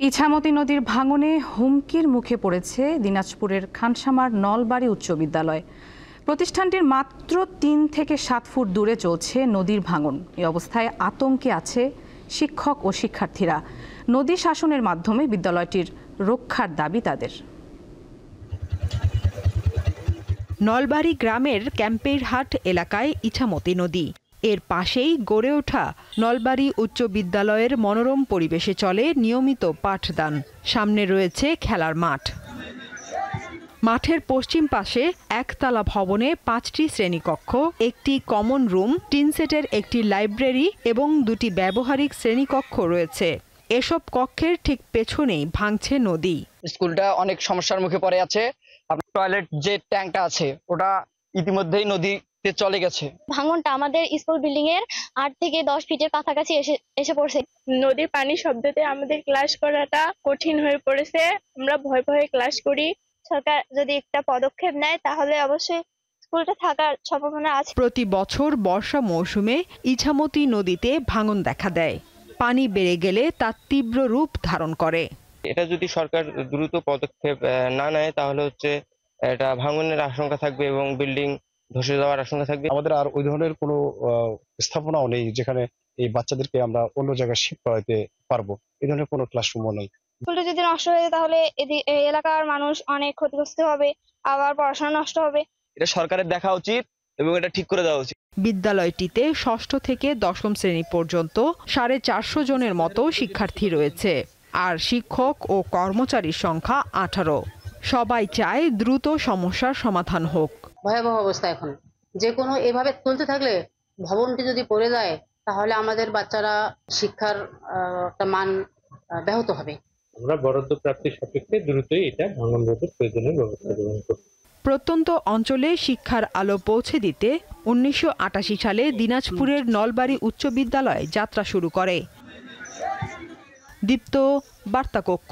ইছামতি নদীর ভাঙনে হুমকির মুখে পড়েছে দিনাজপুরের খানসামার নলবাড়ি উচ্চ বিদ্যালয়। প্রতিষ্ঠানটির মাত্র ৩ থেকে ৭ ফুট দূরে চলছে নদীর ভাঙন। এই অবস্থায় আতঙ্কে আছে শিক্ষক ও শিক্ষার্থীরা। নদী শাসনের মাধ্যমে বিদ্যালয়টির রক্ষার দাবি তাদের। নলবাড়ি গ্রামের ক্যাম্পেরহাট এলাকায় ইছামতি নদী। এর পাশেই গড়ে ওঠা নলবাড়ি উচ্চ বিদ্যালয়ের মনোরম পরিবেশে চলে নিয়মিত পাঠদান। সামনে রয়েছে খেলার মাঠ। মাঠের পশ্চিম পাশে একতলা ভবনে ৫টি শ্রেণীকক্ষ, একটি কমন রুম, টিনসেটের একটি লাইব্রেরি এবং 2টি ব্যবহারিক শ্রেণীকক্ষ রয়েছে। এসব কক্ষের ঠিক পেছনেই ভাঙছে নদী। স্কুলটা অনেক সমস্যার মুখে পড়ে আছে। টয়লেট যে ট্যাঙ্কটা আছে ওটা ইতিমধ্যেই নদীতে চলে গেছে। ভাঙনটা আমাদের স্কুল বিল্ডিং এর 8 থেকে 10 ফিটের কাছাকাছি এসে পড়ছে। নদীর পানি শব্দতে আমাদের ক্লাস করাটা কঠিন হয়ে পড়েছে। আমরা ভয়ে ভয়ে ক্লাস করি। সরকার যদি একটা পদক্ষেপ নেয় তাহলে অবশ্যই স্কুলটা থাকার সম্ভাবনা আছে। প্রতি বছর বর্ষা মৌসুমে ইছামতি নদীতে ভাঙন দেখা দেয়। পানি বেড়ে গেলে তা তীব্র রূপ ধারণ করে। এটা যদি সরকার দ্রুত পদক্ষেপ না নেয় তাহলে এটা ভাঙনের আশঙ্কা থাকবে এবং বিল্ডিং ধসে যাওয়ার আশঙ্কা থাকবে। আমাদের আর ওই ধরনের কোনো স্থাপনাও নেই যেখানে এই বাচ্চাদেরকে আমরা অন্য জায়গায় শিফট করাতে পারবো। এই ধরনের কোনো ক্লাসরুমও নেই। স্কুলটা যদি নষ্ট হয়ে যায় তাহলে এই এলাকার মানুষ অনেক ক্ষতিগ্রস্ত হবে, আবার পড়াশোনা নষ্ট হবে। এটা সরকারের দেখা উচিত এবং এটা ঠিক করে দেওয়া উচিত। বিদ্যালয়টিতে 6ষ্ঠ থেকে 10ম শ্রেণী পর্যন্ত 450 জনের মতো শিক্ষার্থী রয়েছে, আর শিক্ষক ও কর্মচারীর সংখ্যা 18। সবাই চায় দ্রুত সমস্যার সমাধান হোক। ভয়াবহ অবস্থা এখন, যে কোনো এভাবে চলতে থাকলে ভবনটি যদি পড়ে যায় তাহলে আমাদের বাচ্চারা শিক্ষার একটা মান ব্যাহত হবে। আমরা বরাদ্দ প্রাপ্তির সাপেক্ষে দ্রুতই এটা ভাঙন রোধের প্রয়োজনীয় ব্যবস্থা গ্রহণ করব। প্রত্যন্ত অঞ্চলে শিক্ষার আলো পৌঁছে দিতে 1988 সালে দিনাজপুরের নলবাড়ি উচ্চ বিদ্যালয় যাত্রা শুরু করে। দীপ্ত বার্তা কক্ষ।